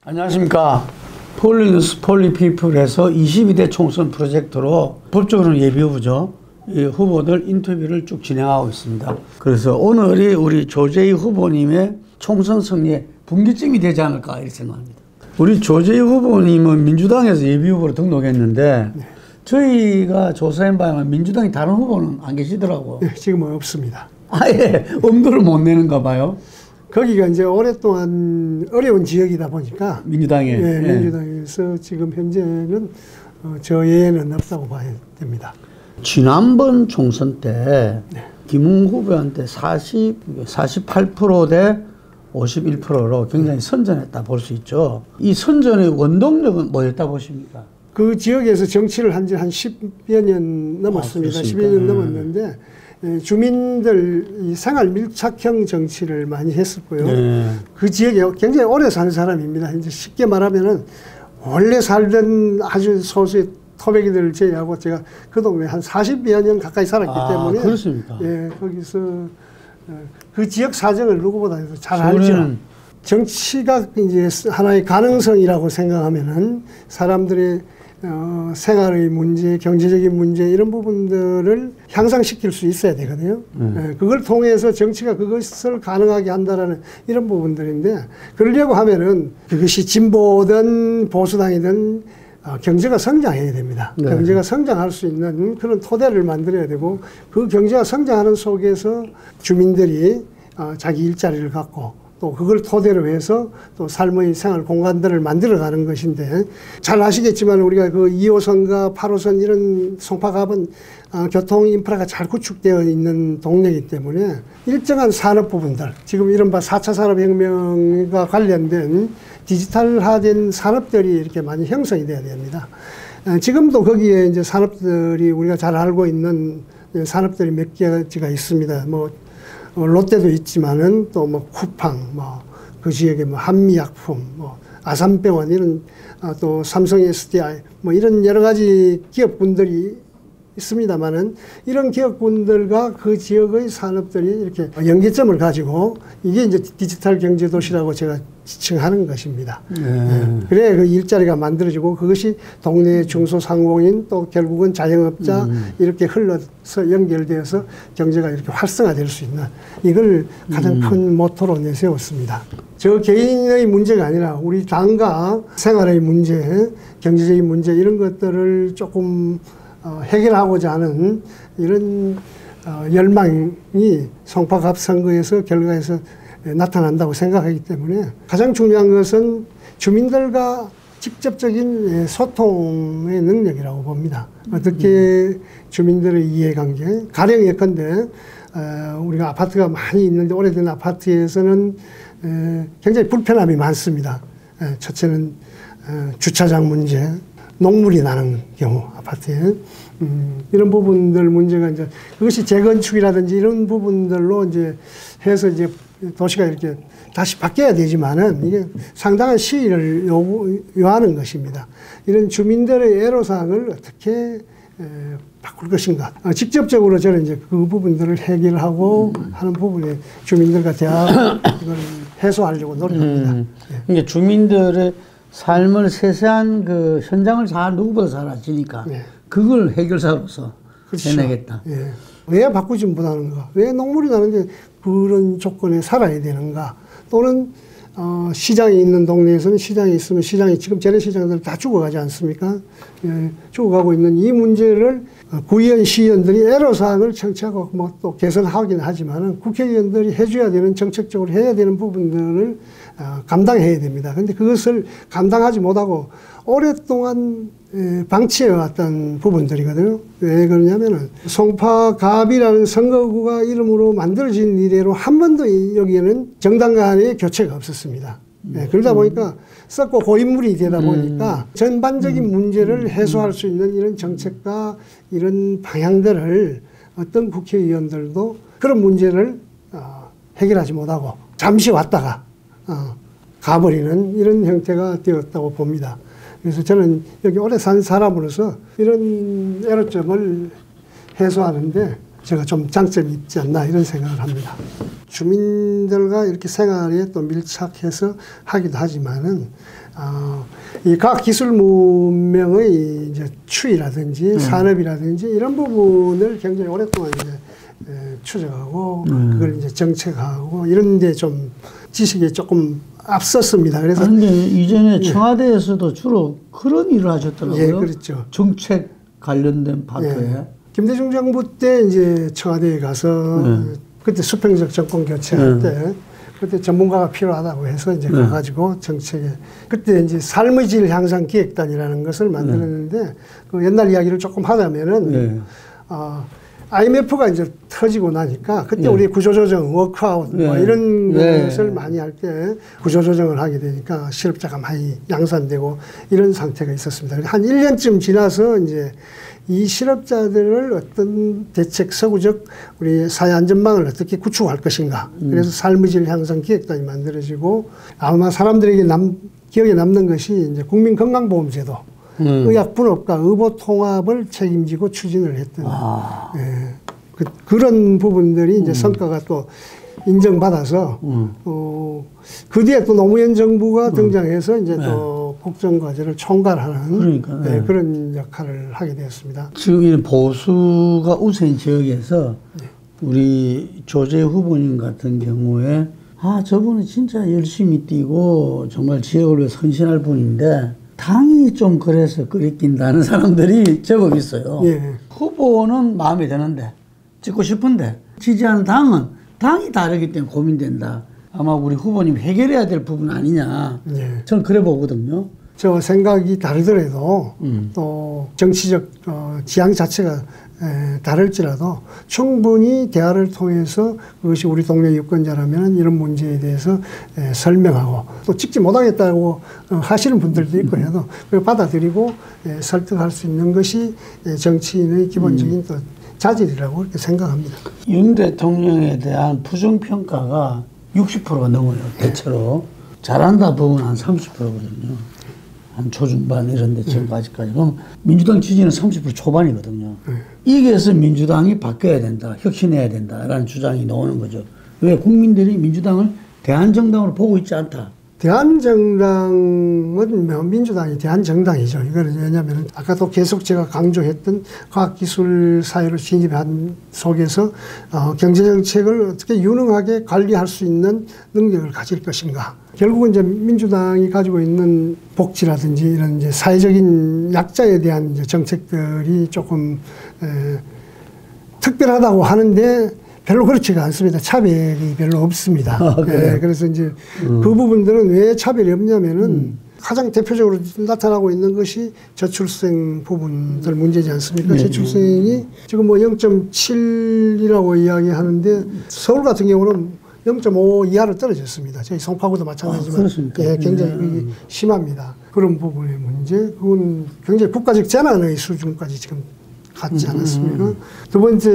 안녕하십니까. 폴리뉴스 폴리피플에서 22대 총선 프로젝트로 법적으로는 예비후보죠. 이 후보들 인터뷰를 쭉 진행하고 있습니다. 그래서 오늘이 우리 조재희 후보님의 총선 승리의 분기점이 되지 않을까 이렇게 생각합니다. 우리 조재희 후보님은 민주당에서 예비후보로 등록했는데 저희가 조사한 바에는 민주당이 다른 후보는 안 계시더라고요. 네, 지금은 없습니다. 아예 엄두를 못 내는가 봐요. 거기가 이제 오랫동안 어려운 지역이다 보니까 민주당에. 네, 민주당에서 지금 현재는 저 외에는 없다고 봐야 됩니다. 지난번 총선 때 김웅 후보한테 48% 대 51%로 굉장히 선전했다 볼 수 있죠. 이 선전의 원동력은 뭐였다 보십니까? 그 지역에서 정치를 한 지 한 10여 년 넘었습니다. 10여 년 넘었는데 주민들 이 생활 밀착형 정치를 많이 했었고요. 그 지역에 굉장히 오래 사는 사람입니다. 이제 쉽게 말하면은 원래 살던 아주 소수의 토백이들을 제외하고 제가 그 동네에 한 40여 년 가까이 살았기 때문에 그렇습니까? 예, 거기서 그 지역 사정을 누구보다 잘 알죠. 정치가 이제 하나의 가능성이라고 생각하면은 사람들의 생활의 문제, 경제적인 문제 이런 부분들을 향상시킬 수 있어야 되거든요. 그걸 통해서 정치가 그것을 가능하게 한다라는 이런 부분들인데 그러려고 하면은 그것이 진보든 보수당이든 경제가 성장해야 됩니다. 네. 경제가 성장할 수 있는 그런 토대를 만들어야 되고 그 경제가 성장하는 속에서 주민들이 자기 일자리를 갖고 또 그걸 토대로 해서 또 삶의 생활 공간들을 만들어가는 것인데 잘 아시겠지만 우리가 그 2호선과 8호선 이런 송파갑은 교통 인프라가 잘 구축되어 있는 동네이기 때문에 일정한 산업 부분들 지금 이른바 4차 산업혁명과 관련된 디지털화된 산업들이 이렇게 많이 형성이 돼야 됩니다. 지금도 거기에 이제 산업들이 우리가 잘 알고 있는 산업들이 몇 가지가 있습니다. 뭐 롯데도 있지만은 또 뭐 쿠팡, 뭐 그 지역에 뭐 한미약품, 뭐 아산병원 이런 또 삼성 SDI 뭐 이런 여러 가지 기업군들이 있습니다만은 이런 기업군들과 그 지역의 산업들이 이렇게 연계점을 가지고 이게 이제 디지털 경제 도시라고 제가 지칭하는 것입니다. 그래 그 일자리가 만들어지고 그것이 동네 중소상공인 또 결국은 자영업자 이렇게 흘러서 연결되어서 경제가 이렇게 활성화될 수 있는 이걸 가장 큰 모토로 내세웠습니다. 저 개인의 문제가 아니라 우리 당과 생활의 문제, 경제적인 문제 이런 것들을 조금 해결하고자 하는 이런 열망이 송파갑 선거에서 결과에서 나타난다고 생각하기 때문에 가장 중요한 것은 주민들과 직접적인 소통의 능력이라고 봅니다. 어떻게 주민들의 이해관계, 가령 예컨대 우리가 아파트가 많이 있는데 오래된 아파트에서는 굉장히 불편함이 많습니다. 첫째는 주차장 문제, 녹물이 나는 경우 아파트에 이런 부분들 문제가 이제 그것이 재건축이라든지 이런 부분들로 이제 해서 이제 도시가 이렇게 다시 바뀌어야 되지만은 이게 상당한 시일을 요하는 것입니다. 이런 주민들의 애로사항을 어떻게 바꿀 것인가. 직접적으로 저는 이제 그 부분들을 해결하고 하는 부분에 주민들과 대화 이걸 해소하려고 노력합니다. 그러니까 주민들의 삶을 세세한 그 현장을 잘 누구보다 잘 아시니까 그걸 해결사로서 해내겠다. 예. 왜 바꾸지 못하는가? 왜 녹물이 나는데 그런 조건에 살아야 되는가? 또는 시장이 있는 동네에서는 시장이 있으면 시장이 지금 재래시장들 다 죽어가지 않습니까? 예, 죽어가고 있는 이 문제를 구의원, 시의원들이 애로사항을 청취하고 뭐 또 개선하긴 하지만은 국회의원들이 해줘야 되는 정책적으로 해야 되는 부분들을 감당해야 됩니다. 그런데 그것을 감당하지 못하고 오랫동안 방치해왔던 부분들이거든요. 왜 그러냐면은 송파갑이라는 선거구가 이름으로 만들어진 이래로 한 번도 여기에는 정당 간의 교체가 없었습니다. 그러다 보니까 썩고 고인물이 되다 보니까 전반적인 문제를 해소할 수 있는 이런 정책과 이런 방향들을 어떤 국회의원들도 그런 문제를 해결하지 못하고 잠시 왔다가 가버리는 이런 형태가 되었다고 봅니다. 그래서 저는 여기 오래 산 사람으로서 이런 애로점을 해소하는데 제가 좀 장점이 있지 않나 이런 생각을 합니다. 주민들과 이렇게 생활에 또 밀착해서 하기도 하지만은 이 과학기술 문명의 이제 추이라든지 산업이라든지 이런 부분을 굉장히 오랫동안 이제 추적하고 그걸 이제 정책하고 이런 데 좀 지식이 조금 앞섰습니다. 그래서 그런데 이전에 청와대에서도 주로 그런 일을 하셨더라고요. 예, 그렇죠. 정책 관련된 파트에. 예. 김대중 정부 때 이제 청와대에 가서 그때 수평적 정권 교체할 때 그때 전문가가 필요하다고 해서 이제 가가지고 정책에 그때 이제 삶의 질 향상 기획단이라는 것을 만들었는데 그 옛날 이야기를 조금 하자면은 IMF가 이제 터지고 나니까 그때 우리 구조조정, 워크아웃 뭐 이런 것을 많이 할 때 구조조정을 하게 되니까 실업자가 많이 양산되고 이런 상태가 있었습니다. 한 1년쯤 지나서 이제 이 실업자들을 어떤 대책 서구적 우리 사회 안전망을 어떻게 구축할 것인가. 그래서 삶의 질 향상 기획단이 만들어지고 아마 사람들에게 기억에 남는 것이 이제 국민건강보험제도. 의약분업과 의보통합을 책임지고 추진을 했던 예, 그런 부분들이 이제 성과가 또 인정받아서 그 뒤에 또 노무현 정부가 등장해서 이제 또 국정과제를 총괄하는 예, 그런 역할을 하게 되었습니다. 지금 이 보수가 우세인 지역에서 우리 조재 후보님 같은 경우에 저분은 진짜 열심히 뛰고 정말 지역을 위해 헌신할 분인데 당이 좀 그래서 끓이낀다는 사람들이 제법 있어요. 예. 후보는 마음에 드는데 찍고 싶은데 지지하는 당이 다르기 때문에 고민된다. 아마 우리 후보님 해결해야 될 부분 아니냐. 저는 그래 보거든요. 저 생각이 다르더라도 또 정치적 지향 자체가 다를지라도 충분히 대화를 통해서 그것이 우리 동네 유권자라면 이런 문제에 대해서 설명하고 또 찍지 못하겠다고 하시는 분들도 있고 해도 받아들이고 설득할 수 있는 것이 정치인의 기본적인 또 자질이라고 그렇게 생각합니다. 윤 대통령에 대한 부정평가가 60%가 넘어요. 대체로. 잘한다 부분 한 30%거든요. 한 초중반 이런 데 지금까지까지. 그럼 민주당 지지는 30% 초반이거든요. 이게서 민주당이 바뀌어야 된다. 혁신해야 된다라는 주장이 나오는 거죠. 왜 국민들이 민주당을 대한정당으로 보고 있지 않다. 대한정당은 민주당이 대한정당이죠. 이거는 왜냐하면 아까도 계속 제가 강조했던 과학기술 사회로 진입한 속에서 경제정책을 어떻게 유능하게 관리할 수 있는 능력을 가질 것인가. 결국은 이제 민주당이 가지고 있는 복지라든지 이런 이제 사회적인 약자에 대한 이제 정책들이 조금 특별하다고 하는데 별로 그렇지가 않습니다. 차별이 별로 없습니다. 네, 그래서 이제 그 부분들은 왜 차별이 없냐면은 가장 대표적으로 나타나고 있는 것이 저출생 부분들 문제지 않습니까? 저출생이 지금 뭐 0.7이라고 이야기하는데 서울 같은 경우는 0.5 이하로 떨어졌습니다. 저희 송파구도 마찬가지지만 예, 굉장히 심합니다. 그런 부분의 문제, 그건 굉장히 국가적 재난의 수준까지 지금 갔지 않았습니까? 두 번째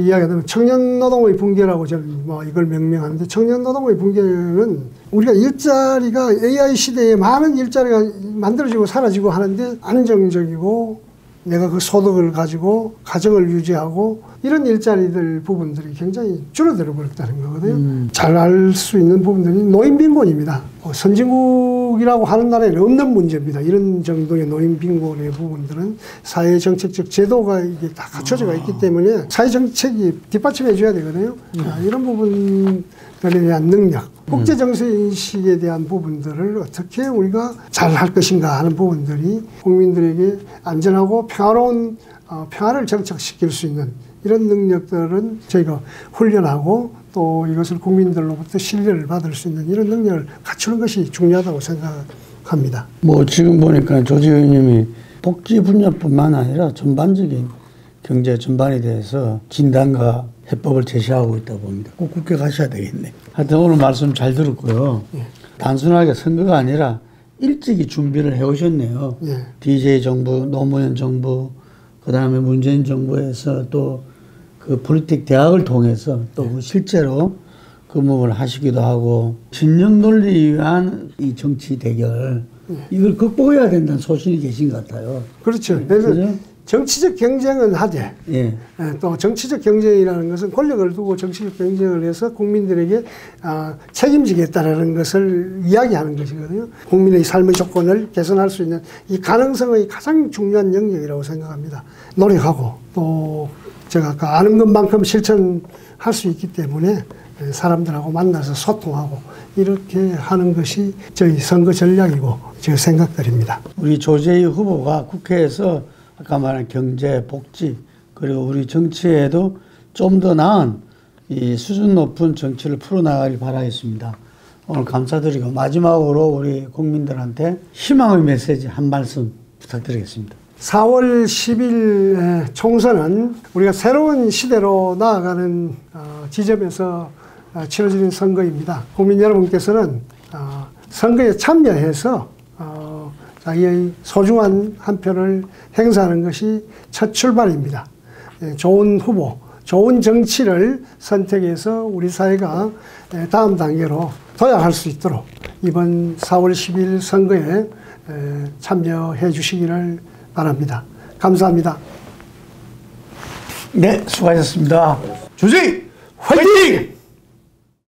이야기하면 청년 노동의 붕괴라고 저는 뭐 이걸 명명하는데 청년 노동의 붕괴는 우리가 일자리가 AI 시대에 많은 일자리가 만들어지고 사라지고 하는데 안정적이고 내가 그 소득을 가지고 가정을 유지하고 이런 일자리들 부분들이 굉장히 줄어들어 버렸다는 거거든요. 잘 알 수 있는 부분들이 노인빈곤입니다. 선진국이라고 하는 나라에는 없는 문제입니다. 이런 정도의 노인빈곤의 부분들은 사회정책적 제도가 이게 다 갖춰져 있기 때문에 사회정책이 뒷받침해 줘야 되거든요. 이런 부분들에 대한 능력, 국제정세인식에 대한 부분들을 어떻게 우리가 잘 할 것인가 하는 부분들이 국민들에게 안전하고 평화로운 평화를 정착시킬 수 있는 이런 능력들은 저희가 훈련하고 또 이것을 국민들로부터 신뢰를 받을 수 있는 이런 능력을 갖추는 것이 중요하다고 생각합니다. 뭐 지금 보니까 조지 의원님이 복지 분야뿐만 아니라 전반적인 경제 전반에 대해서 진단과 해법을 제시하고 있다고 봅니다. 꼭 국회 가셔야 되겠네. 하여튼 오늘 말씀 잘 들었고요. 단순하게 선거가 아니라 일찍이 준비를 해오셨네요. DJ 정부, 노무현 정부, 그 다음에 문재인 정부에서 또 그 폴리틱 대학을 통해서 또 실제로 근무를 하시기도 하고 진영 논리에 의한 이 정치 대결 이걸 극복해야 된다는 소신이 계신 것 같아요. 그렇죠. 그래서 정치적 경쟁은 하되 예. 또 정치적 경쟁이라는 것은 권력을 두고 정치적 경쟁을 해서 국민들에게 책임지겠다라는 것을 이야기하는 것이거든요. 국민의 삶의 조건을 개선할 수 있는 이 가능성의 가장 중요한 영역이라고 생각합니다. 노력하고 또 제가 아까 아는 것만큼 실천할 수 있기 때문에 사람들하고 만나서 소통하고 이렇게 하는 것이 저희 선거 전략이고 제 생각들입니다. 우리 조재희 후보가 국회에서 아까 말한 경제, 복지 그리고 우리 정치에도 좀 더 나은 이 수준 높은 정치를 풀어나가길 바라겠습니다. 오늘 감사드리고 마지막으로 우리 국민들한테 희망의 메시지 한 말씀 부탁드리겠습니다. 4월 10일 총선은 우리가 새로운 시대로 나아가는 지점에서 치러지는 선거입니다. 국민 여러분께서는 선거에 참여해서 자기의 소중한 한 표를 행사하는 것이 첫 출발입니다. 좋은 후보, 좋은 정치를 선택해서 우리 사회가 다음 단계로 도약할 수 있도록 이번 4월 10일 선거에 참여해 주시기를 바랍니다. 감사합니다. 네, 수고하셨습니다. 조재희 화이팅!